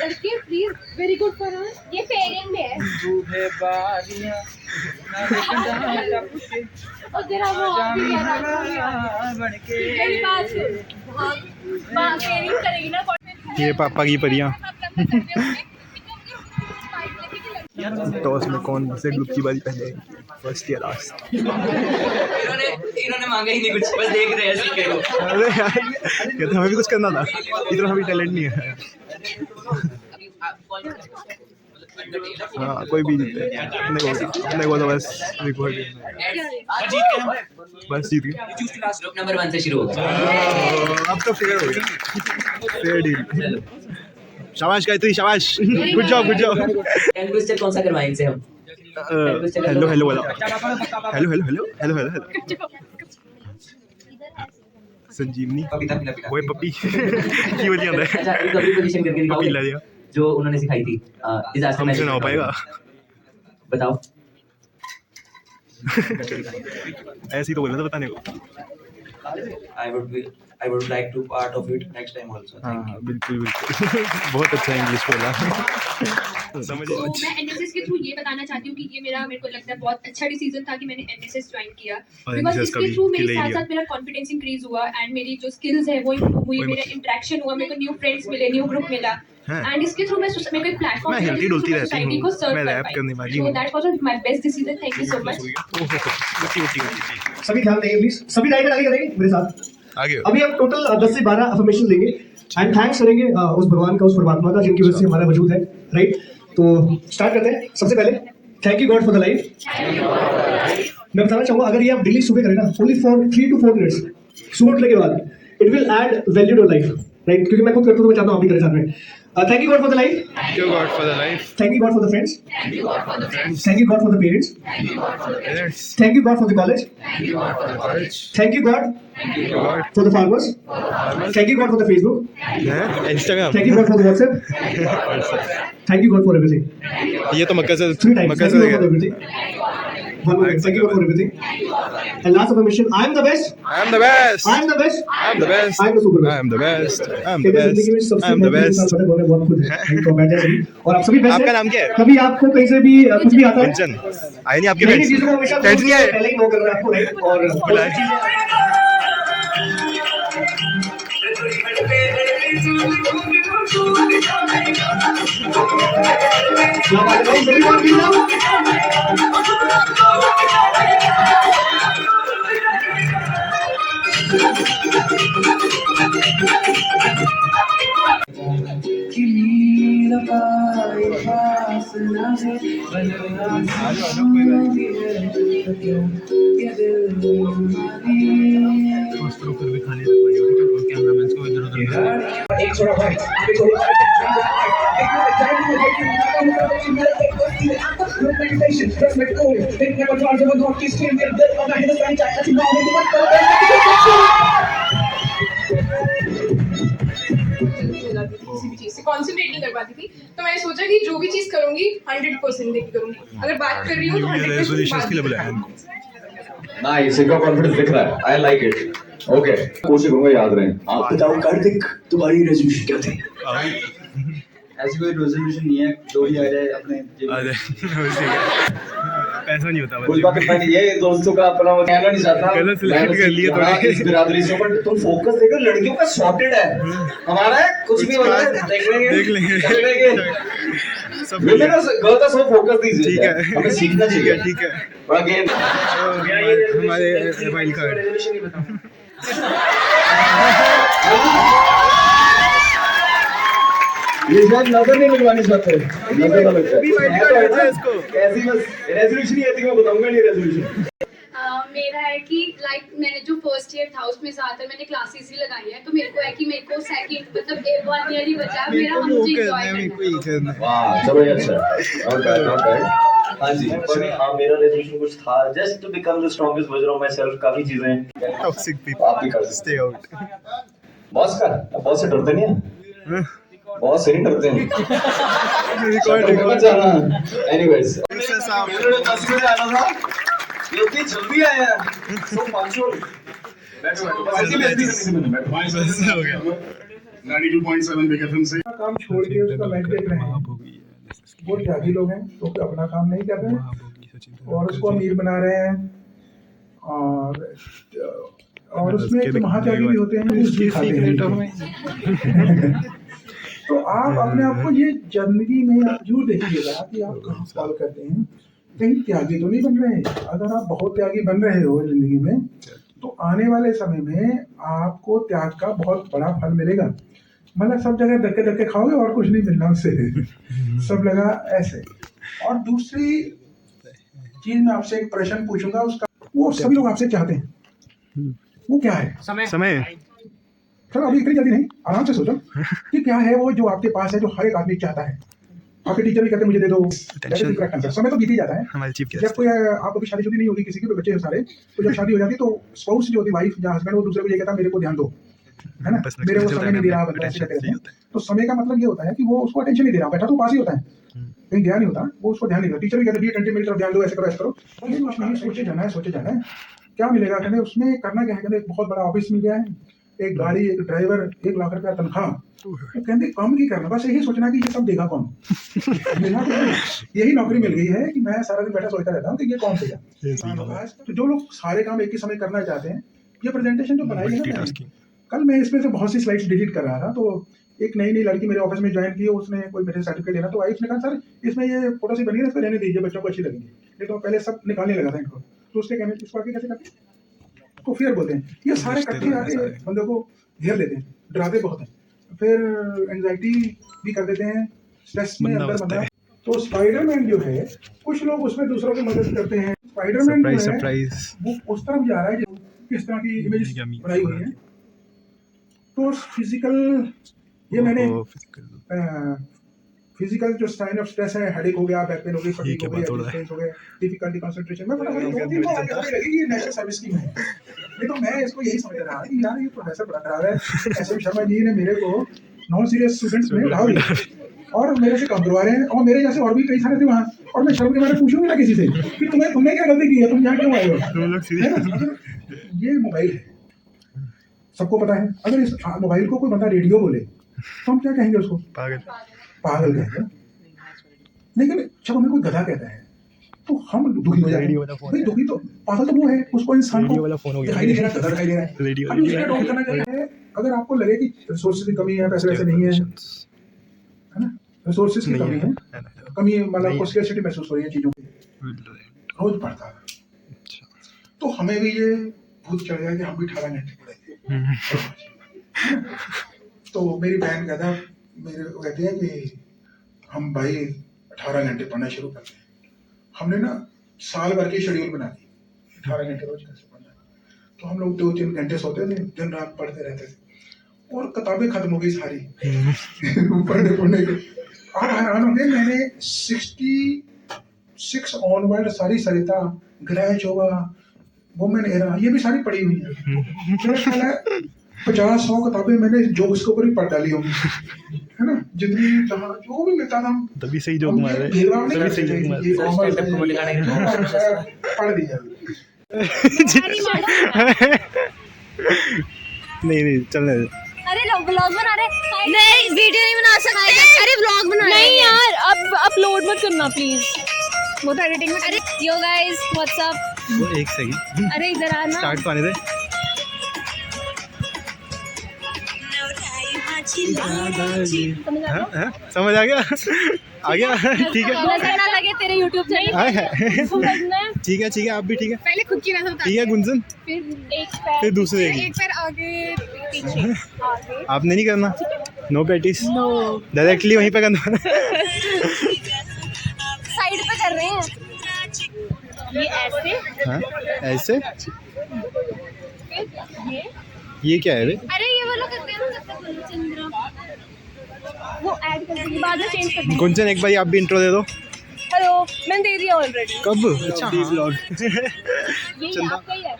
लड़के please very good for us. ये parent है और तेरा वो मेरी बात सुन, पेरेंट करेगी ना। ये पापा की परियां। तो उसमें कौन से ग्रुप की बारी पहले, फर्स्ट या लास्ट? इन्होंने मांगा ही नहीं कुछ, बस देख रहे हैं सीखे को। अरे यार कहते हमें भी कुछ करना था, इतना हमें टैलेंट नहीं है। हाँ कोई भी जीते, नहीं बोला बस रिकॉर्ड बस जीत गए। ग्रुप नंबर 1 से शुरू होगा। अब तो फेयर हो गया, फेयर डील। शाबाश गायत्री, शाबाश, good job good job. Question कौन सा करवाएं इनसे हम? हेलो हेलो बोला, hello hello hello hello hello hello. Sanjeevani वो पप्पी की बोली आता है। अच्छा एक अभी पोजीशन करके पप्पी ला दिखाओ दिया जो उन्होंने सिखाई थी। डिजास्टर हमसे ना हो पाएगा। बताओ। ऐसे ही तो बोलना था बताने को। I would like to part of it next time also. हाँ बिल्कुल बिल्कुल बहुत अच्छा इंग्लिश बोला। समझो। तो मैं एनएसएस के थ्रू ये बताना चाहती हूँ कि ये मेरे को लगता है बहुत अच्छा डिसीजन था कि मैंने एनएसएस ज्वाइन किया, बिकॉज इसके थ्रू मेरे साथ साथ मेरा कॉन्फिडेंस इंक्रीज हुआ एंड मेरी जो स्किल्स है वो इम्प्रूव हुई, मेरा इंटरेक्शन हुआ, मेरे को न्यू फ्रेंड्स मिले, न्यू ग्रुप मिला एंड इसके थ्रू मेरे को एक प्लेटफॉर्म मैं हेल्दी डुलती रहती हूँ, मैं रैप करने वाली हूँ। So that was my best decision. Thank you so much. सभी ध्यान देंगे प्लीज, सभी लाइन आगे करेंगे मेरे साथ आगे। अभी हम टोटल 10 से 12 अफर्मेशन लेंगे एंड थैंक्स करेंगे उस भगवान का, उस परमात्मा का जिनकी वजह से हमारा वजूद है, राइट? तो स्टार्ट करते हैं। सबसे पहले thank you God for the life. मैं बताना चाहूँगा अगर ये आप डेली सुबह करें ना, ओनली फॉर 3 to 4 मिनट्स सुबह उठने के बाद, it will add value to life, right? क्योंकि मैं खुद करता हूँ तो मैं चाहता हूँ आप भी करें साथ में। Thank you God for the life. Thank you God for the life. Thank you God for the friends. Thank you God for the friends. Thank you God for the parents. Thank you God for the parents. Thank you God for the college. Thank you God for the college. Thank you God for the farmers. Thank you God for the Facebook. Yeah, Instagram. Thank you God for the WhatsApp. Thank you God for everything. ये तो मक्का से 3 times. Mecca Thank you से God for everything. One more time. Thank you God for everything. And last affirmation, I am the best. I am the best. I am the best. I am the best. I am the super I best. am the best. I am the कहते हैं जिंदगी में best. सबसे I am the best. इंसान पता है बहुत खुद है, तो बैठे हैं और आप सभी बेस्ट हैं। आपका नाम क्या है? कभी आपको कहीं से भी कुछ भी आता है, कंचन आए नहीं आपके नई फ्रेंड्स? चीजों को हमेशा फ्रेंड्स नहीं आए? पहले ही नो कर रहे हैं आपको, राइट? और एक छोटा भाई किसी भी चीज से कॉन्सेंट्रेट नहीं कर पाती थी, तो मैंने सोचा कि जो भी चीज करूंगी 100% देके करूंगी। अगर बात कर रही हूँ तो 100% के लिए बुलाया। नाइस, इनका कॉन्फिडेंस दिख रहा है। I like it. ओके, कोशिश करूंगा याद रहे। आप बताओ कार्तिक, तुम्हारी रेजोल्यूशन क्या थी? ऐसी कोई रेजोल्यूशन नहीं है, जो भी आ जाए अपने अरे पैसा नहीं होता कुछ बात नहीं, ये दोस्तों का अपना कहना नहीं चाहता। गलत सिलेक्ट कर लिए हाँ, इस बिरादरी से, पर तुम फोकस देखो, लड़कियों का सॉर्टेड है। हमारा है कुछ भी हो जाए देख लेंगे। सब गलत सब फोकस दीजिए। ठीक है, हमें सीखना चाहिए। ठीक है। बड़ा गेम हमारे मोबाइल कार्ड ये शायद नजर नहीं लगवानी चाहते। नजर ना लग जाए। इसको ऐसी बस रेजोल्यूशन ही है, मैं बताऊंगा नहीं रेजोल्यूशन। मेरा है कि लाइक मैंने जो फर्स्ट ईयर था उसमें ज्यादातर मैंने क्लासेस ही लगाई है, तो मेरे को है कि मेरे को सेकंड मतलब एक 1 ईयर ही बचा मेरा, मुझे एंजॉय करना है। वाह चलो ये अच्छा है। Not bad. हाँ जी, पर हाँ मेरा रेजोल्यूशन कुछ था, just to become the strongest version of myself. काफी चीजें टॉक्सिक पीपल आप भी कर सकते। Stay out. बॉस का बॉस से डरते नहीं है, बॉस से नहीं डरते हैं। रिकॉर्ड जाना। एनीवेज, साहब मेरे 10 बजे आना था, ये इतनी जल्दी आया, सो पंक्चुअल। हो गया 92.7 बिग एफएम से काम छोड़ के उसका मैच देख रहे हैं, वो त्यागी लोग हैं तो वो अपना काम नहीं कर रहे हैं और उसको अमीर बना रहे हैं। और उसमें तो महात्यागी भी होते हैं, घूस भी खाते हैं। तो आप अपने आप को ये जिंदगी में आप जरूर देखिएगा कि आप कहाँ फॉल करते हैं, कहीं त्यागी तो नहीं बन रहे हैं। अगर आप बहुत त्यागी बन रहे हो जिंदगी में तो आने वाले समय में आपको त्याग का बहुत बड़ा फल मिलेगा। मतलब सब जगह धक्के धक्के खाओगे और कुछ नहीं मिलना उससे, सब लगा ऐसे। और दूसरी चीज मैं आपसे एक प्रश्न पूछूंगा, उसका वो सभी लोग आपसे चाहते हैं, वो क्या है? समय। चलो अभी इतनी जल्दी नहीं, आराम से सोचो कि क्या है वो जो आपके पास है, जो हर एक आदमी चाहता है। आपके टीचर भी कहते हैं मुझे दे दो, समय तो बीत ही जाता है। जब कोई आप अभी शादी नहीं होगी, किसी के बच्चे हैं सारे, तो जब शादी हो जाती है तो स्पाउस जो होती है, वाइफ या हस्बैंड, वो दूसरे को ये कहता है मेरे को ध्यान दो, है ना, मेरे को समय नहीं दे रहा बंदा, ऐसे कहते हैं। तो समय का मतलब ये होता है कि वो उसको अटेंशन नहीं दे रहा, बैठा तो पास ही होता है, कहीं ध्यान नहीं होता, वो उसको ध्यान नहीं देता। टीचर भी कहते हैं मेरी तरफ ध्यान दो, ऐसे करो ऐसे करो, नहीं सोचे जाना है, सोचे जाना है क्या मिलेगा। कहते उसमें करना क्या है, कहते एक बहुत बड़ा ऑफिस मिल गया है, एक गाड़ी, एक ड्राइवर, 1 लाख रुपया तनख्वाह, तो कहते काम की करना, बस यही सोचना कि ये सब देगा कौन। यही नौकरी मिल गई है कि मैं सारा दिन बैठा सोचता रहता हूँ कि ये कौन देगा। तो जो लोग सारे काम एक ही समय करना चाहते हैं, ये प्रेजेंटेशन जो बनाई है ना, कल मैं इसमें से बहुत सी स्लाइड्स डिलीट कर रहा था, तो एक नई लड़की मेरे ऑफिस में ज्वाइन की, उसने कोई मेरे सर्टिफिकेट लेना, तो आई उसने कहा सर इसमें ये फोटो सी बनी है, इसको रहने दीजिए, बच्चों को अच्छी लगेगी। नहीं तो पहले सब निकालने लगा था इनको, तो उसके कहने इसको आगे कैसे करते हैं, तो फिर बोलते हैं ये सारे इकट्ठे आके बंदे को घेर लेते हैं, डराते बहुत हैं, फिर एंजाइटी भी कर देते हैं, स्ट्रेस में अंदर बंदा। तो स्पाइडरमैन जो है, कुछ लोग उसमें दूसरों की मदद करते हैं। स्पाइडरमैन जो है वो उस तरफ जा रहा है जो किस तरह की इमेज बनाई हुई है। तो फिजिकल, ये मैंने फिजिकल जो साइन ऑफ स्ट्रेस है, हेडेक हो गया, बैक पेन हो गई, फटीग हो गई, हो गया, डिफिकल्टी कंसंट्रेशन में, लगी ये नेशनल सर्विस स्कीम है। नहीं तो मैं इसको यही समझ रहा कि यार ये प्रोफेसर बड़ा खराब है, एस एम शर्मा जी ने मेरे को नॉन सीरियस स्टूडेंट्स में डाल दिया और मेरे से काम करवा रहे हैं, और मेरे जैसे और भी कई सारे थे वहाँ, और मैं शर्म के बारे में पूछूंगी ना किसी से कि तुमने क्या गलती की है, तुम यहाँ क्यों आए हो। ये मोबाइल है, सबको पता है। अगर इस मोबाइल को कोई बंदा रेडियो बोले तो हम क्या कहेंगे उसको, पागल कहेंगे। लेकिन जब हमें कोई गधा कहता है तो हम दुखी हो जाते हैं। भाई दुखी तो पागल तो वो है, उसको इंसान को दिखाई नहीं दे रहा, गधा दिखाई दे रहा है। अभी उसका डॉक्टर करना चाहिए। अगर आपको लगे कि रिसोर्सेज की कमी है, पैसे वैसे नहीं है, है ना, रिसोर्सेज की कमी है, कमी मतलब आपको स्केर्सिटी महसूस हो रही है चीजों की, रोज बढ़ता है, तो हमें भी ये भूत चढ़ गया कि हम भी 18 घंटे पढ़ेंगे। तो मेरी बहन कहता है, मेरे कहती है कि हम भाई 18 घंटे पढ़ना शुरू करते हैं। हमने ना साल भर की शेड्यूल बना दी, 18 घंटे रोज कैसे पढ़ना है। तो हम लोग 2-3 घंटे सोते थे, दिन रात पढ़ते रहते थे, और किताबें खत्म हो गई सारी पढ़ने के। आप हैरान होंगे, मैंने 66 ऑनवर्ड सारी सरिता, ग्रैच होगा, वुमेन एरा, ये भी सारी पढ़ी हुई है। मेरा ख्याल है 50-100 किताबें मैंने जोक्स के ऊपर ही पढ़ डाली होंगी, है ना, जितनी जहाँ जो भी मिलता था तभी सही जोक मार रहे हैं, तभी सही जोक मार रहे हैं, पढ़ दिया। नहीं चलने दे। अरे लोग व्लॉग बना रहे, नहीं वीडियो नहीं बना सकते, अरे व्लॉग बना रहे नहीं यार, अब अपलोड मत करना प्लीज, वो तो एडिटिंग में। अरे यो गाइस व्हाट्स अप, वो एक सेकंड, अरे इधर आना, स्टार्ट पाने दे। समझ आ गया आ गया, ठीक है, नजर ना लगे तेरे YouTube चैनल। ठीक है आप भी ठीक है, पहले खुद की नजर उतार, ठीक है गुंजन, फिर दूसरे की। एक पैर आगे पीछे, आपने नहीं करना, नो पैटिस, डायरेक्टली वहीं पे करना। साइड पे कर रहे हैं ये ऐसे, हाँ ऐसे, ये क्या है रे? अरे ये वाला करते हैं ना, चंद्रा वो ऐड कर देंगे, बाद में चेंज कर देंगे। गुंजन एक बार आप भी इंट्रो दे दो। हेलो, मैंने दे दिया ऑलरेडी। कब? अच्छा व्लॉग ये आपका ही है,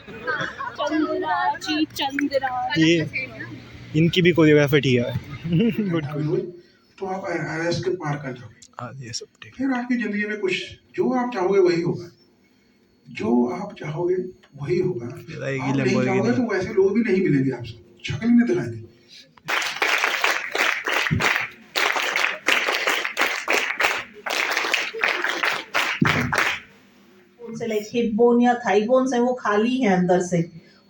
चंद्रा। ये इनकी भी कोरियोग्राफी ठीक है। गुड। तो आप आरएस के पार कर जाओगे। हाँ ये सब ठीक। फिर आपकी जिंदगी में कुछ जो आप चाहोगे वही होगा, जो आप चाहोगे वही होगा। रहेगी आप नहीं Lamborghini। चाहोगे तो वैसे लोग भी नहीं मिलेंगे आपसे, शक्ल ही नहीं दिखाएंगे। से लाइक हिप बोन या थाई बोन्स है वो खाली है अंदर से,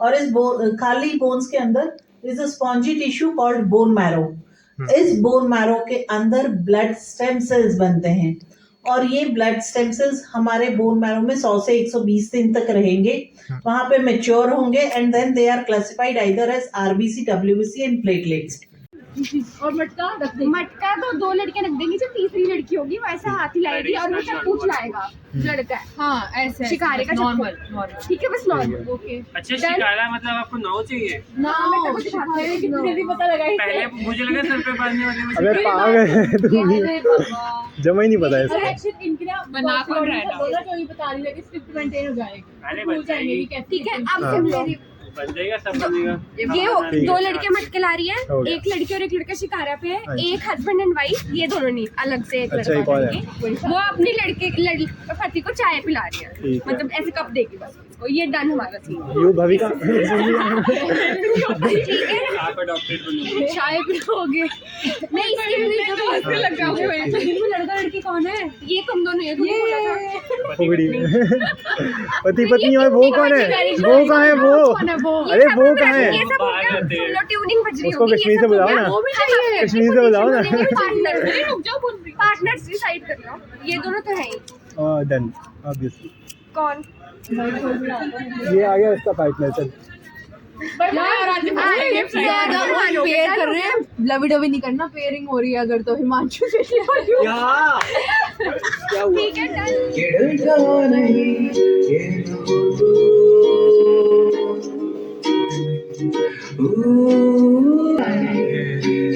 और इस खाली बोन्स के अंदर is a spongy tissue called bone marrow. इस बोन मैरो के अंदर ब्लड स्टेम सेल्स बनते हैं, और ये ब्लड स्टेम सेल्स हमारे बोन मैरो में 100 से 120 दिन तक रहेंगे, वहां पे मैच्योर होंगे, and then they are classified either as RBC, WBC and platelets. और मटका रख देंगे। मटका तो 2 लड़कियां रख देंगी, जो तीसरी लड़की होगी वैसा हाथी लाएगी और वो चप्पू चलाएगा। लड़का है, हाँ ऐसे शिकारे का नॉर्मल, ठीक है बस नॉर्मल। ओके अच्छा, शिकारा मतलब आपको नाव चाहिए? नाव कितने भी पता लगा, पहले मुझे लगा सर पे बांधने वाले। अबे पागल तुम, जमा ही नहीं पता है। इनकी ना बना कौन रहा है, बोला तो ये बता नहीं लगे, स्क्रिप्ट मेंटेन हो जाएगी। अरे भूल जाएंगे कि कैसे। ठीक है अब सुन लो, बंदेगा सब बनेगा। ये 2 लड़कियां मटके ला रही है, एक लड़की और एक लड़का शिकारा पे है, एक हस्बैंड एंड वाइफ, ये दोनों नहीं, अलग से एक अच्छा, लड़का वो अपनी पति को चाय पिला रही है, मतलब ऐसे कप देगी बस उसको। ये डन हमारा सीन। यू भविका ठीक है, आप अडॉप्टेड बनो, चाय पिलाओगे नहीं, इसके वीडियो लगा हुआ है। लड़का लड़की कौन है? ये तुम दोनों, ये पति पत्नी, और वो कौन है? वो कहाँ है वो? अरे वो कहाँ है? ये सब ट्यूनिंग बज रही उसको कश्मीर से बुलाओ ना, कश्मीर से बुलाओ ना। पार्टनर्स डिसाइड कर लो, ये दोनों तो है ही। Done obviously. कौन? ये आ गया इसका पार्टनर। चल पेयर कर रहे हैं, लवी डवी नहीं करना, पेयरिंग हो रही है अगर तो हिमांशु से ठीक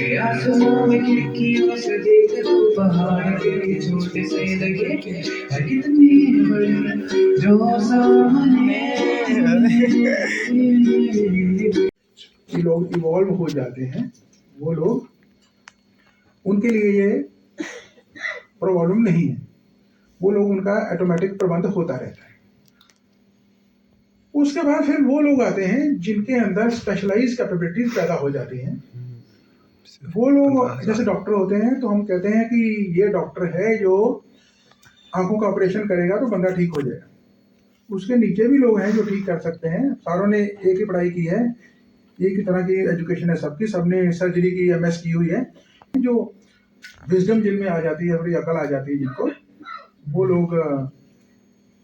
है आसमां में खिड़कियों से देख लो पहाड़ के छोटे से लगे कितनी बड़ी जो सामने। लोग इवॉल्व हो जाते हैं, वो लोग, उनके लिए ये प्रॉब्लम नहीं है, वो लोग, उनका ऑटोमेटिक प्रबंध होता रहता है। उसके बाद फिर वो लोग आते हैं जिनके अंदर स्पेशलाइज कैपेबिलिटीज पैदा हो जाती हैं। वो लोग जैसे डॉक्टर होते हैं, तो हम कहते हैं कि ये डॉक्टर है जो आंखों का ऑपरेशन करेगा तो बंदा ठीक हो जाएगा। उसके नीचे भी लोग हैं जो ठीक कर सकते हैं। सारों ने एक ही पढ़ाई की है, एक ही तरह की एजुकेशन है सबकी, सबने सर्जरी की MS की हुई है। जो विजडम जिनमें आ जाती है, थोड़ी अकल आ जाती है जिनको, वो लोग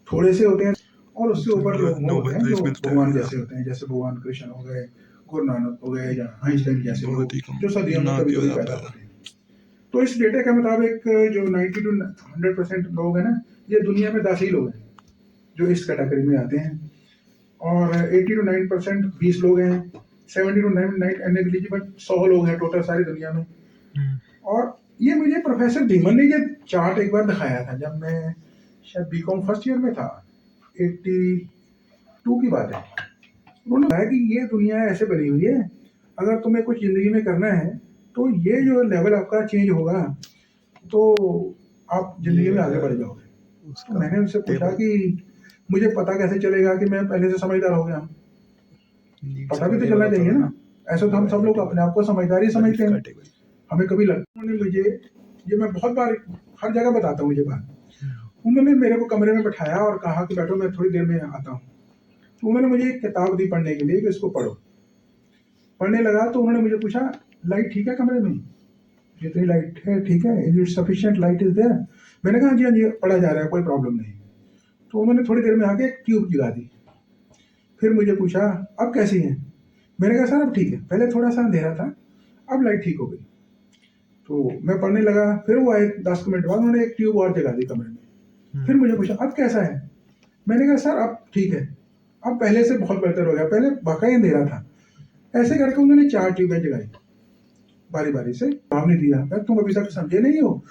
थोड़े से होते हैं, और उससे ऊपर लोग होते हैं जो भगवान जैसे होते हैं, जैसे भगवान कृष्ण हो गए, गुरु नानक हो गए, या आइंस्टाइन जैसे लोग जो सदियों में कभी कभी पैदा होते हैं। तो इस डेटा के मुताबिक जो 90 to 100% लोग हैं ना, ये दुनिया में 10 ही लोग हैं जो इस कैटेगरी में आते हैं, और 80 to 9% 20 लोग हैं, 70 to 9 नेग्लिजिबल 100 लोग हैं टोटल सारी दुनिया में। और ये मुझे प्रोफेसर धीमन ने ये चार्ट एक बार दिखाया था जब मैं शायद BCom फर्स्ट ईयर में था, 82 की बात है। उन्होंने कहा कि ये दुनिया ऐसे बनी हुई है, अगर तुम्हें कुछ ज़िंदगी में करना है तो ये जो लेवल आपका चेंज होगा तो आप ज़िंदगी में आगे बढ़ जाओगे। तो मैंने उनसे पूछा कि मुझे पता कैसे चलेगा कि मैं पहले से समझदार हो गया? पता भी तो चलना चाहिए ना। ऐसे तो हम सब लोग अपने आप को समझदार ही समझते हैं, हमें कभी लगता। उन्होंने मुझे, ये मैं बहुत बार हर जगह बताता हूँ ये बात, उन्होंने मेरे को कमरे में बैठाया और कहा कि बैठो, मैं थोड़ी देर में आता हूँ। तो उन्होंने मुझे एक किताब दी पढ़ने के लिए कि इसको पढ़ो। पढ़ने लगा तो उन्होंने मुझे पूछा, लाइट ठीक है कमरे में? जितनी लाइट है ठीक है, is it sufficient light is there? मैंने कहा हाँ जी पढ़ा जा रहा है, कोई प्रॉब्लम नहीं। तो उन्होंने थोड़ी देर में आके एक ट्यूब जगा दी। फिर मुझे पूछा अब कैसी है? मैंने कहा सर अब ठीक है, पहले थोड़ा सा अंधेरा था, अब लाइट ठीक हो गई। तो मैं पढ़ने लगा, फिर वो आए 10 मिनट बाद, उन्होंने एक ट्यूब और जगा दी कमरे में। फिर मुझे पूछा अब कैसा है? मैंने कहा सर अब ठीक है, अब पहले से बहुत बेहतर हो गया, पहले वाकई अंधेरा था। ऐसे करके उन्होंने 4 ट्यूबें जगाई बारी बारी से। जवाब नहीं दिया, तुम अभी तक समझे नहीं हो?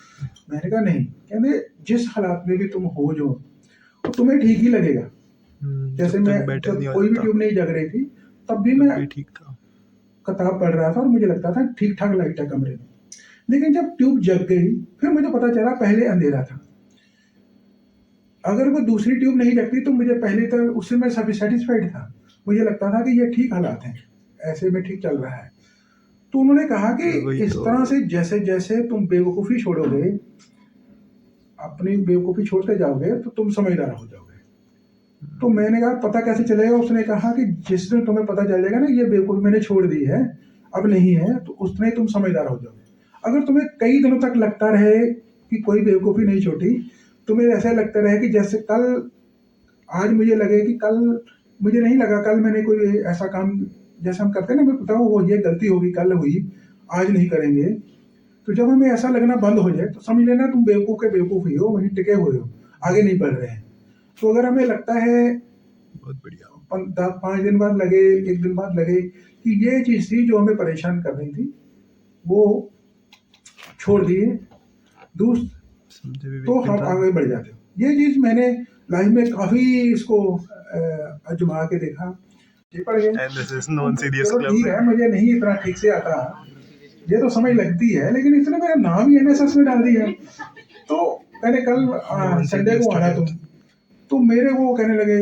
मैंने कहा नहीं। कहते जिस हालात में भी तुम हो जो, तो तुम्हें ठीक ही लगेगा। जैसे मैं जब कोई भी ट्यूब नहीं जग रही थी तब भी मैं ठीक था, किताब पढ़ रहा था और मुझे लगता था ठीक ठाक लाइट है कमरे में। लेकिन जब ट्यूब जग गई फिर मुझे पता चला पहले अंधेरा था। अगर वो दूसरी ट्यूब नहीं लगती तो मुझे पहले तो उससे मैं सेटिस्फाइड था, मुझे लगता था कि ये ठीक हालात हैं, ऐसे में ठीक चल रहा है। तो उन्होंने कहा कि इस तरह से जैसे जैसे तुम बेवकूफ़ी छोड़ोगे, अपनी बेवकूफ़ी छोड़ते जाओगे तो तुम समझदार हो जाओगे। तो मैंने कहा पता कैसे चलेगा? उसने कहा कि जिस दिन तुम्हें पता चल जाएगा ना ये बेवकूफ़ी मैंने छोड़ दी है, अब नहीं है, तो उस दिन तुम समझदार हो जाओगे। अगर तुम्हें कई दिनों तक लगता रहे कि कोई बेवकूफ़ी नहीं छोटी, तुम्हें ऐसा लगता रहे कि जैसे कल, आज मुझे लगे कि कल, मुझे नहीं लगा कल मैंने कोई ऐसा काम जैसे हम करते हैं ना, मैं बताऊँ वो ये गलती होगी, कल हुई, आज नहीं करेंगे। तो जब हमें ऐसा लगना बंद हो जाए तो समझ लेना तुम बेवकूफ़ के बेवकूफ़ ही हो, वहीं टिके हुए हो, आगे नहीं बढ़ रहे हैं। तो अगर हमें लगता है बहुत बढ़िया, 5 दिन बाद लगे, 1 दिन बाद लगे कि ये चीज़ थी जो हमें परेशान कर रही थी, वो छोड़ दिए दोस्त, तो हम आगे बढ़ जाते हो। ये चीज़ मैंने लाइफ में काफ़ी इसको आजमा के देखा। ठीक है, मुझे नहीं इतना ठीक से आता, ये तो समझ लगती है, लेकिन इसने मेरा नाम ही NSS में डाल दिया। तो मैंने कल संडे को आना तुम, तो मेरे वो कहने लगे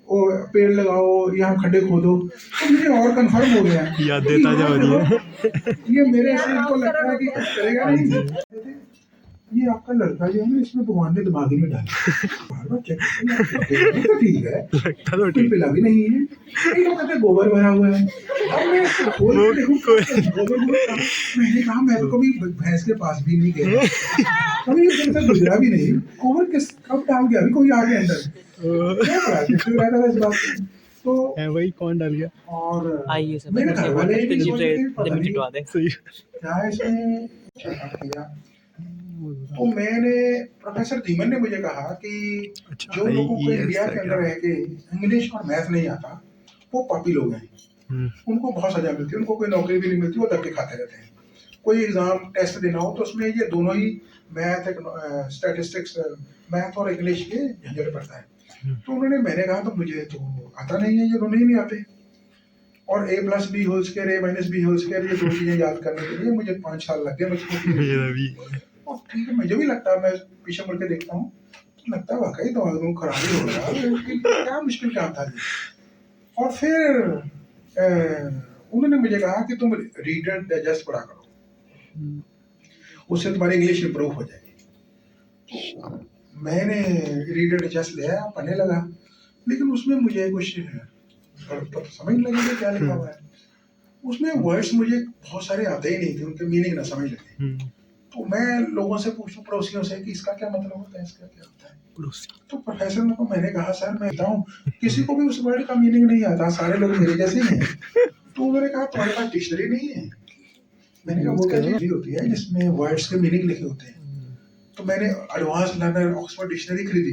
वो पेड़ लगाओ, यहाँ खड्डे खोदो, तो मुझे और कंफर्म हो गया, याद देता जा रही है। ये मेरे से इनको लगता है कि कुछ करेगा नहीं। ये आपका लड़का जो है ना, इसमें भगवान ने दिमाग ही में डाला, बार बार चेक तो ठीक है, कोई पिला भी नहीं है, कई लोग कहते हैं गोबर भरा हुआ है। अब मैं इसको खोल के देखूं, मैंने कहा मैं तो कभी भैंस के पास भी नहीं गया, कभी इस से गुजरा भी नहीं, गोबर किस कब डाल गया, अभी कोई आ गया अंदर, क्या रहता था इस बात में। तो वही कौन डाल गया? और मेरे घर वाले क्या इसमें किया। तो मैंने, प्रोफेसर धीमन ने मुझे कहा कि जो लोगों को इंडिया के अंदर रह के इंग्लिश और मैथ नहीं आता वो पापी लोग हैं, उनको बहुत सजा मिलती है, उनको कोई नौकरी भी नहीं मिलती, वो धक्के खाते रहते हैं। कोई एग्जाम टेस्ट देना हो तो उसमें ये दोनों ही मैथ, स्टैटिस्टिक्स, मैथ और इंग्लिश के झंझट पड़ता है। तो उन्होंने, मैंने कहा तो मुझे तो आता नहीं है, ये दोनों ही नहीं आते, और A+B whole square, A-B whole square, ये 2 चीजें याद करने के लिए मुझे 5 साल लग गए मुझको। और ठीक है, मुझे भी लगता है, मैं पीछे मुड़ के देखता हूँ तो लगता है वाकई तो आदमी खराब ही हो रहा, क्या मुश्किल काम था ये। और फिर उन्होंने मुझे कहा कि तुम रीडर डाइजेस्ट पढ़ा करो, उससे तुम्हारी इंग्लिश इंप्रूव हो जाएगी। मैंने रीडर डाइजेस्ट लिया, पढ़ने लगा, लेकिन उसमें मुझे कुछ तो समझ नहीं लगी क्या लिखा हुआ है। उसमें वर्ड्स मुझे बहुत सारे आते ही नहीं थे, उनके मीनिंग ना समझ लगे। तो मैं लोगों से पूछूं, पड़ोसियों से, कि इसका क्या मतलब होता है, इसका क्या होता है। तो प्रोफेसर को मैंने कहा सर मैं बताऊं, किसी को भी उस वर्ड का मीनिंग नहीं आता, सारे लोग मेरे जैसे ही हैं। तो उन्होंने कहा तुम्हारे पास डिक्शनरी नहीं है? मैंने कहा वो क्या डिक्शनरी होती है जिसमें वर्ड्स के मीनिंग लिखे होते हैं? तो मैंने एडवांस लर्नर ऑक्सफोर्ड डिक्शनरी खरीदी,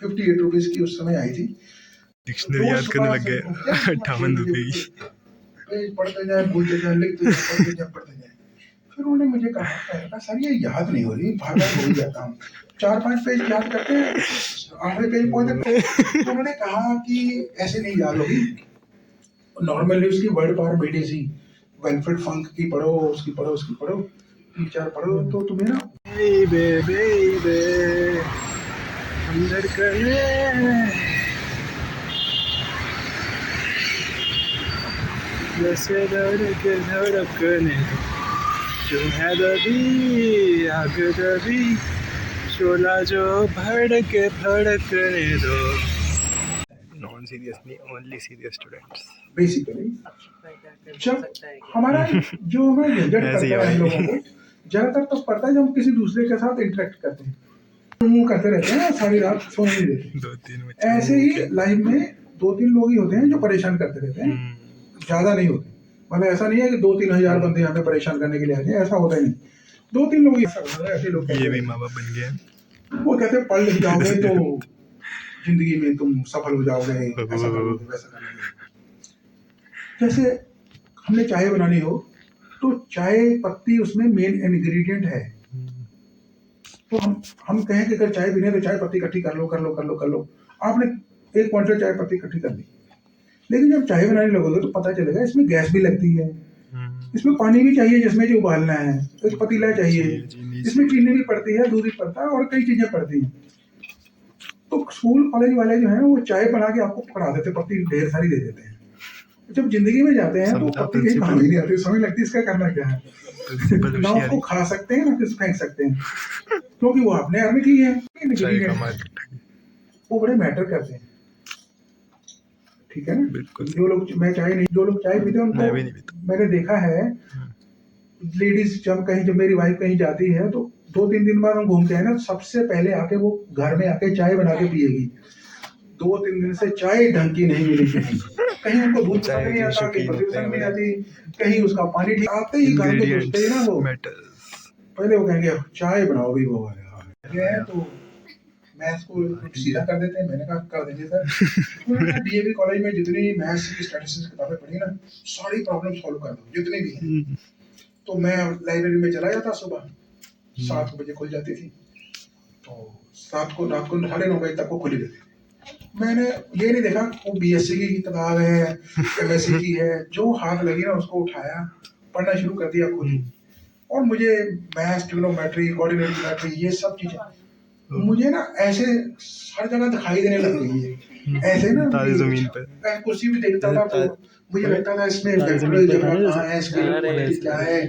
58 रुपीज की उस समय आई थी। डिक्शनरी याद करने लग गए 58 रुपए की। पढ़ते जाए, भूलते जाए, लिखते जाए, पढ़ते जाए। फिर उन्होंने मुझे कहा सर ये याद नहीं हो रही, बार बार भूल जाता हूँ, 4-5 पेज याद करते हैं, 8वें पेज पहुंचते। तो उन्होंने कहा कि ऐसे नहीं याद होगी, नॉर्मली उसकी वर्ड पावर BDC, वेलफेड फंक की पढ़ो, उसकी पढ़ो, उसकी पढ़ो, 3-4 पढ़ो, तो तुम्हें ना जैसे धड़कने जो है दबी शोला जो भड़कने दो। नॉन सीरियस नहीं, ओनली सीरियस स्टूडेंट्स। बेसिकली जब हमारा जो हमें झंझट करता है लोगों को ज्यादातर तो पड़ता है जब हम किसी दूसरे के साथ इंटरेक्ट करते हैं, मुंह करते रहते हैं, सारी रात सोने नहीं देते। 2-3 ऐसे ही लाइफ में 2-3 लोग ही होते हैं जो परेशान करते रहते हैं, ज्यादा नहीं होते। मतलब ऐसा नहीं है कि 2-3 हजार बंदे हमें परेशान करने के लिए आते हैं, ऐसा होता ही नहीं। 2-3 लोग ही ऐसे लोग, ये भी माँ बाप बन गए। वो कहते हैं पढ़ लिख जाओगे तो जिंदगी में तुम सफल हो जाओगे, ऐसा करोगे, वैसा करोगे। जैसे हमने चाय बनानी हो तो चाय पत्ती उसमें मेन इंग्रेडिएंट है। तो हम कहें कि अगर चाय पीने तो चाय पत्ती इकट्ठी कर लो। आपने 1 क्वांटल चाय पत्ती इकट्ठी कर ली, लेकिन जब चाय बनाने लगोगे तो पता चलेगा इसमें गैस भी लगती है, इसमें पानी भी चाहिए जिसमें जो उबालना है, एक पतीला चाहिए, इसमें चीनी भी पड़ती है, दूध भी पड़ता है और कई चीजें पड़ती हैं। तो स्कूल कॉलेज वाले जो है वो चाय बना के आपको पकड़ा देते, पत्ती ढेर सारी दे देते हैं। जब जिंदगी में जाते हैं तो पत्ती कहीं काम ही नहीं आती, समझ लगती है इसका करना क्या है। ना उसको खा सकते हैं ना किस फेंक सकते हैं, क्योंकि वो आपने अर्न की है, वो बड़े मैटर करते हैं। ठीक है ना, बिल्कुल। जो लोग मैं चाय नहीं, जो लोग चाय पीते हैं उनको मैंने देखा है, लेडीज जब मेरी वाइफ कहीं जाती है तो 2-3 दिन बाद हम घूमते हैं ना, सबसे पहले आके वो घर में आके चाय बना के पिएगी। 2-3 दिन से चाय ढंग की नहीं मिली कहीं उनको दूध पसंद नहीं आता, कहीं पत्ती पसंद नहीं आती, कहीं उसका पानी ठीक। आते ही घर में घुसते ही ना वो पहले वो कहेंगे चाय बनाओ भी वो है, तो मैथ्स को कुछ सीधा कर देते हैं। मैंने कहा कर देंगे सर। डीएवी कॉलेज में जितनी मैथ्स की स्टैटिस्टिक्स किताबें पढ़ी ना, सारी प्रॉब्लम सॉल्व कर दो जितनी भी हैं। तो मैं लाइब्रेरी में चला जाता, सुबह 7 बजे खुल जाती थी, तो रात को 9:30 बजे तक वो खुली रहती थी। मैंने ये नहीं देखा वो बीएससी की किताब है, एमएससी की है, जो हाथ लगी ना उसको उठाया, पढ़ना शुरू कर दिया खुद ही। और मुझे मैथ्स, ट्रिग्नोमेट्री, कोऑर्डिनेट ज्योमेट्री, ये सब चीजें मुझे ना ऐसे हर जगह दिखाई देने लग गई है। ऐसे ना जमीन पे कुर्सी भी देखता था तो मुझे लगता था इसमें वेक्टर कहाँ है, इसकी कोऑर्डिनेट क्या है,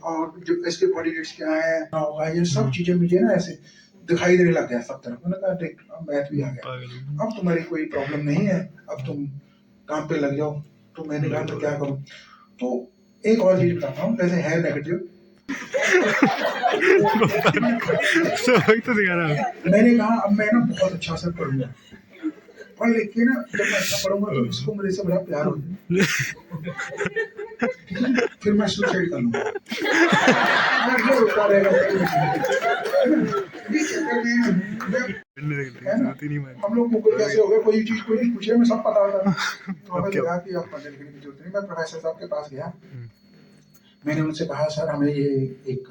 और जो इसके कोऑर्डिनेट्स क्या है होगा, ये सब चीजें मुझे ना ऐसे दिखाई देने लग गया सब तरफ। मैंने कहा देख अब मैथ भी आ गया, अब तुम्हारी कोई प्रॉब्लम नहीं है, अब तुम काम पे लग जाओ। तो मैंने कहा तो क्या करूँ, तो एक और चीज बताता हूँ, जैसे है नेगेटिव। तो दिखा रहा। मैंने कहा अब मैं ना बहुत अच्छा से पढ़ूंगा, और लिख के ना जब मैं अच्छा पढ़ूंगा तो इसको मेरे से बड़ा प्यार हो जाए, फिर मैं सुसाइड कर लूंगा। ये होता रहेगा हम लोग को कैसे हो गया, कोई चीज कोई पूछे में सब पता होता है। तो हमें लगा कि अब पढ़ने लिखने की जरूरत नहीं। मैं प्रोफेसर साहब के पास गया, मैंने उनसे कहा सर हमें ये एक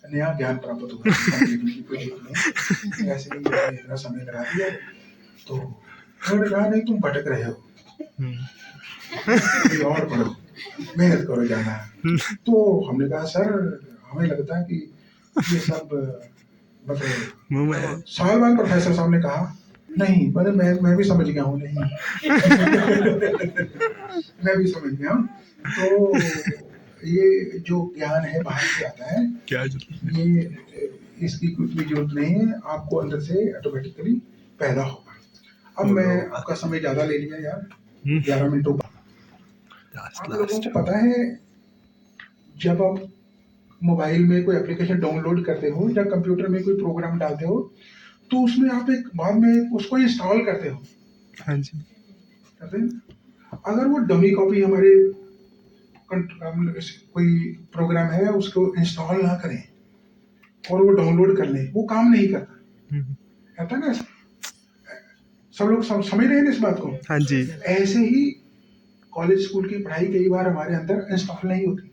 नया ज्ञान प्राप्त हुआ, ऐसे ही इतना समय लगा दिया। तो उन्होंने कहा नहीं तुम भटक रहे हो, और पढ़ो, मेहनत करो जाना। तो हमने कहा सर हमें लगता है कि ये सब मतलब साल बाद प्रोफेसर साहब ने कहा नहीं, मैं भी समझ गया हूँ, नहीं मैं भी समझ गया हूँ। तो ये जो ज्ञान है बाहर से आता है, क्या ये इसकी कुछ भी जरूरत नहीं है, आपको अंदर से ऑटोमेटिकली पैदा होगा। अब मैं आपका समय ज्यादा ले लिया यार, 11 मिनट हो। आप लोगों को पता है जब आप मोबाइल में कोई एप्लीकेशन डाउनलोड करते हो या कंप्यूटर में कोई प्रोग्राम डालते हो, तो उसमें आप एक बाद में उसको इंस्टॉल करते हो। हाँ जी, करते हैं। अगर वो डमी कॉपी हमारे कोई प्रोग्राम है उसको इंस्टॉल ना करें और वो डाउनलोड कर लें, वो काम नहीं करता। कहता ना सब लोग समझ रहे हैं इस बात को। हाँ जी, ऐसे ही कॉलेज स्कूल की पढ़ाई कई बार हमारे अंदर इंस्टॉल नहीं होती,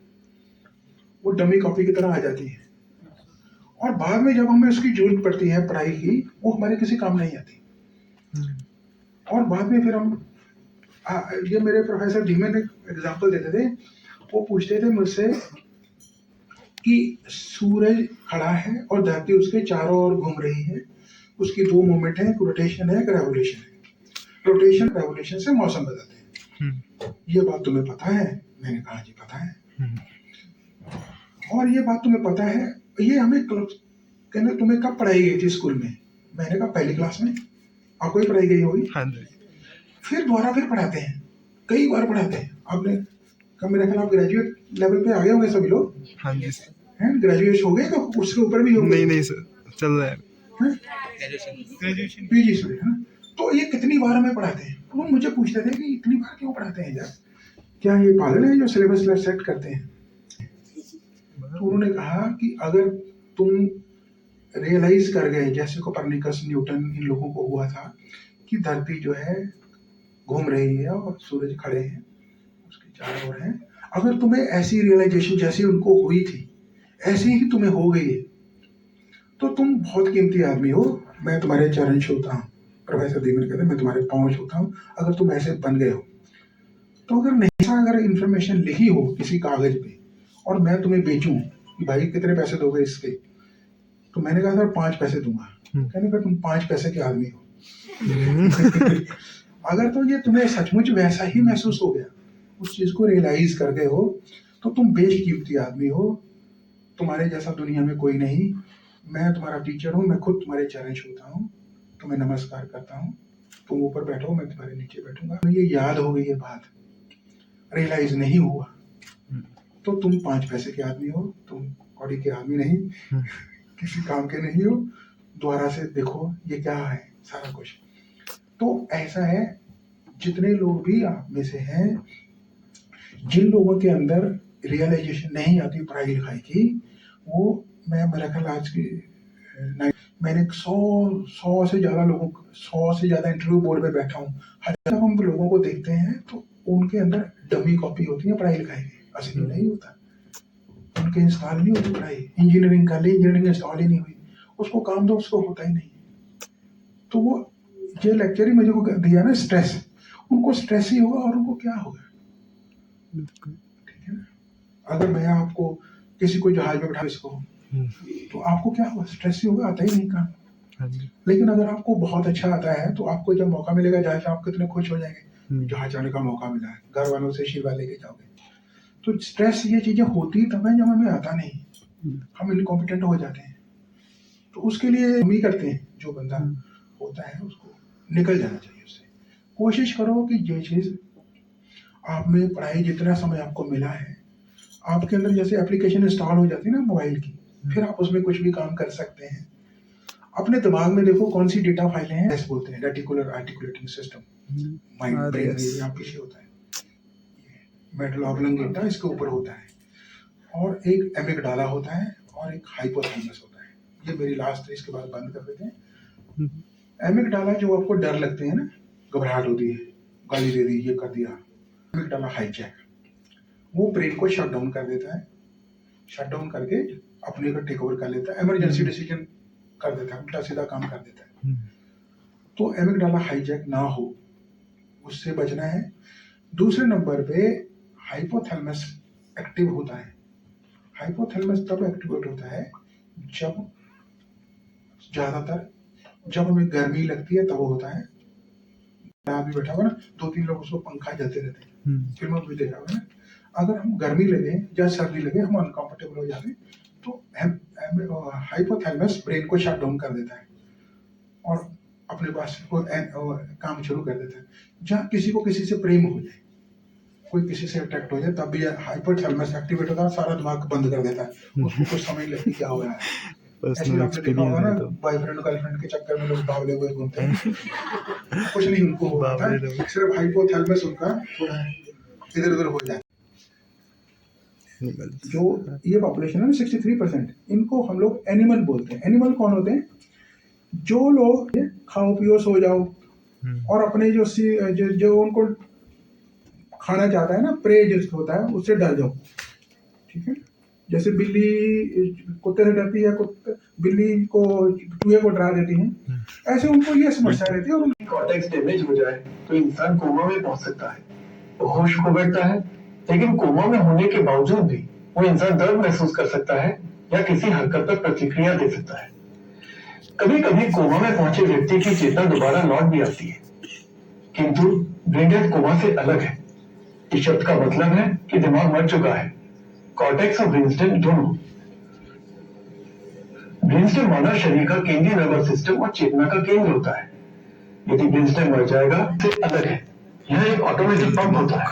वो डमी कॉपी की तरह आ जाती है, और बाद में जब हमें उसकी जरूरत पड़ती है पढ़ाई की, वो हमारे किसी काम नहीं आती। और बाद में फिर हम ये मेरे प्रोफेसर धीमन एग्जाम्पल देते थे, वो पूछते थे मुझसे कि सूरज खड़ा है और धरती उसके चारों ओर घूम रही है, उसकी 2 मूवमेंट है, एक रोटेशन है, एक रेवोल्यूशन है। रोटेशन रेवोल्यूशन से मौसम बदलते हैं, ये बात तुम्हें पता है? मैंने कहा जी पता है। और ये बात तुम्हें पता है, ये हमें कहना तुम्हें कब पढ़ाई गई थी स्कूल में? मैंने कहा पहली क्लास में। आपको ही पढ़ाई गई होगी। हाँ जी। फिर दोबारा फिर पढ़ाते हैं, कई बार पढ़ाते हैं। आपने कब मेरा ख्याल आप ग्रेजुएट लेवल पे आ गए होंगे सभी लोग। हाँ जी हैं, ग्रेजुएट हो गए तो उसके ऊपर भी हो गए? नहीं सर, चल रहा है ग्रेजुएशन पीजी स्टूडेंट है ना। तो ये कितनी बार हमें पढ़ाते हैं? वो मुझे पूछते थे कि इतनी बार क्यों पढ़ाते हैं यार, क्या ये पागल है जो सिलेबस सेट करते हैं? तो उन्होंने कहा कि अगर तुम रियलाइज कर गए, जैसे कोपरनिकस, न्यूटन, इन लोगों को हुआ था कि धरती जो है घूम रही है और सूरज खड़े हैं उसके चारों ओर हैं, अगर तुम्हें ऐसी रियलाइजेशन जैसी उनको हुई थी ऐसी ही तुम्हें हो गई है, तो तुम बहुत कीमती आदमी हो। मैं तुम्हारे चरण छूता हूँ। प्रोफेसर धीमन कहते मैं तुम्हारे पाँव छूता हूँ अगर तुम ऐसे बन गए हो। तो अगर इंफॉर्मेशन लिखी हो किसी कागज पे और मैं तुम्हें बेचूं कि भाई कितने पैसे दोगे इसके, तो मैंने कहा सर 5 पैसे दूंगा। कहने का तुम 5 पैसे के आदमी हो। अगर तो ये तुम्हें सचमुच वैसा ही महसूस हो गया, उस चीज को रियलाइज कर गए हो, तो तुम बेशकीमती आदमी हो, तुम्हारे जैसा दुनिया में कोई नहीं। मैं तुम्हारा टीचर हूँ, मैं खुद तुम्हारे चरण छूता हूँ, तुम्हें नमस्कार करता हूँ। तुम ऊपर बैठो, मैं तुम्हारे नीचे बैठूंगा। ये याद हो गई ये बात, रियलाइज नहीं हुआ तो तुम 5 पैसे के आदमी हो, तुम कौड़ी के आदमी नहीं, किसी काम के नहीं हो। दोबारा से देखो ये क्या है सारा कुछ। तो ऐसा है, जितने लोग भी आप में से हैं, जिन लोगों के अंदर रियलाइजेशन नहीं आती पढ़ाई लिखाई की, वो मैं मेरा ख्याल आज की मैंने 100 से ज्यादा लोगों, 100 से ज्यादा इंटरव्यू बोर्ड में बैठा हूँ। जब हम लोगों को देखते हैं तो उनके अंदर डमी कॉपी होती है पढ़ाई लिखाई की, असली नहीं होता। उनके इंस्टॉल नहीं होती पढ़ाई। इंजीनियरिंग कर ली, इंजीनियरिंग इंस्टॉल ही नहीं हुई, उसको काम दो, उसको होता ही नहीं। तो वो ये लेक्चर ही मुझे को दिया ना, स्ट्रेस, उनको स्ट्रेस ही होगा और उनको क्या होगा, ठीक है ना। अगर मैं आपको किसी को जहाज में बैठा इसको, तो आपको क्या होगा, स्ट्रेस ही होगा, आता ही नहीं काम। लेकिन अगर आपको बहुत अच्छा आता है तो आपको जब मौका मिलेगा जहाज, आप कितने खुश हो जाएंगे, जहाज जाने का मौका मिला है, घर वालों से आशीर्वाद लेके जाओगे। तो स्ट्रेस ये चीजें होती तब है जब हमें आता नहीं, हम इनकॉम्पिटेंट हो जाते हैं। तो उसके लिए हम ही करते हैं, जो बंदा होता है उसको निकल जाना चाहिए उससे। कोशिश करो कि ये चीज आप में, पढ़ाई जितना समय आपको मिला है, आपके अंदर जैसे एप्लीकेशन इंस्टॉल हो जाती है ना मोबाइल की, फिर आप उसमें कुछ भी काम कर सकते हैं। अपने दिमाग में देखो कौन सी डेटा फाइलें हैं, ऐसे बोलते हैं reticular articulating system, mind brain में यहाँ पीछे होता है, मेडुला ऑब्लंगेटा इसके ऊपर होता है, और एक एमिगडाला होता है, और एक हाइपोथैलेमस होता है। ये मेरी लास्ट है, इसके बाद बंद कर देते हैं। एमिगडाला जो आपको डर लगते हैं ना, घबराहट होती है, गाली दे दी, ये कर दिया, एमिगडाला हाईजैक, वो ब्रेन को शट डाउन कर देता है, शट डाउन करके अपने को टेक ओवर कर लेता है, इमरजेंसी डिसीजन कर देता है, उल्टा सीधा काम कर देता है। तो एमिगडाला हाईजैक ना हो, उससे बचना है। दूसरे नंबर पे हाइपोथैलेमस एक्टिव होता है। हाइपोथैलेमस तब एक्टिवेट होता है जब, ज्यादातर जब हमें गर्मी लगती है तब होता है। आदमी बैठा हुआ ना, 2-3 लोग उसको पंखा जलते रहते हैं, फिल्मों में देखा हुआ ना। अगर हम गर्मी लगे या सर्दी लगे, हम अनकंफर्टेबल हो जाते हैं, तो हाइपोथैलेमस ब्रेन को शट डाउन कर देता है और अपने पास काम शुरू कर देता है। जहाँ किसी को किसी से प्रेम हो जाए, कोई किसी से अट्रैक्ट हो जाए, तब भी हाइपोथैलेमस एक्टिवेट होता है, सारा दिमाग बंद कर देता है, उसको कुछ समझ लगती क्या हो रहा है। ऐसे आपने देखा होगा ना, बॉयफ्रेंड गर्लफ्रेंड के चक्कर में लोग बावले हुए घूमते हैं, कुछ नहीं उनको होता है, सिर्फ हाइपोथैलेमस उनका थोड़ा इधर उधर हो जाता है। जो ये पॉपुलेशन है ना 63%, इनको हम लोग एनिमल बोलते हैं। एनिमल कौन होते हैं? जो लोग खाओ पियो सो जाओ और अपने जो उनको खाना चाहता है ना, प्रे जिसको होता है, उससे डर जाओ, ठीक है। जैसे बिल्ली कुत्ते से डरती है, बिल्ली को चूहे को डरा देती है, ऐसे उनको ये समस्या रहती है। और कॉर्टेक्स डैमेज हो जाए तो इंसान कोमा में पहुंच सकता है, होश खो बैठता है, लेकिन कोमा में होने के बावजूद भी वो इंसान दर्द महसूस कर सकता है या किसी हरकत पर प्रतिक्रिया दे सकता है। कभी कभी कोमा में पहुंचे व्यक्ति की चेतना दोबारा लौट भी आती है, किंतु ब्रेन डेथ कोमा से अलग है। इस शब्द का मतलब है कि दिमाग मर चुका है। कॉर्टेक्स और ब्रेनस्टेम दोनों। ब्रेनस्टेम मानव शरीर का केंद्रीय नर्वस सिस्टम और चेतना का केंद्र होता है। यदि ब्रेनस्टेम मर जाएगा तो अलग है। यह एक ऑटोमेटिक पंप होता है।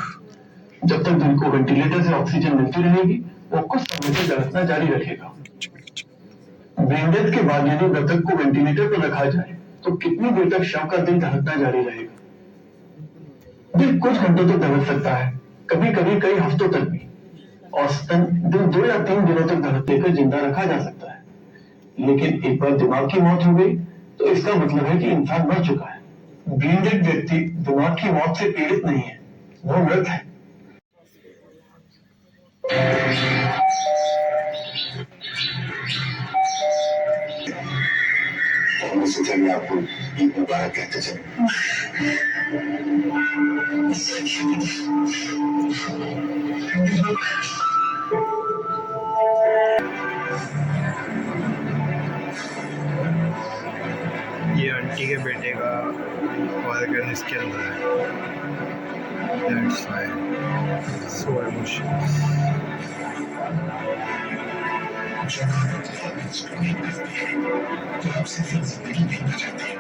जब तक दिल को वेंटिलेटर से ऑक्सीजन मिलती रहेगी, वो कुछ समय तक धड़कना जारी रखेगा। ब्रेन डेथ के बाद यदि मृतक को वेंटिलेटर पर रखा जाए तो कितनी देर तक शव का दिल धड़कना जारी रहेगा? दिल कुछ घंटों तक धड़क सकता है, कभी कभी कई हफ्तों तक भी। औसतन दिल 2 या 3 दिनों तक धड़कते कर जिंदा रखा जा सकता है। लेकिन एक बार दिमाग की मौत हो गई तो इसका मतलब है कि इंसान मर चुका है। ब्रेन डेड व्यक्ति दिमाग की मौत से पीड़ित नहीं है, वो मृत है। इससे चलिए आपको ईद मुबारक कहते चले। ये आंटी के बेटे का ऑर्गन इसके अंदर है, दैट्स व्हाई सो इमोशनल। जो आपसे जिंदगी लेना चाहती है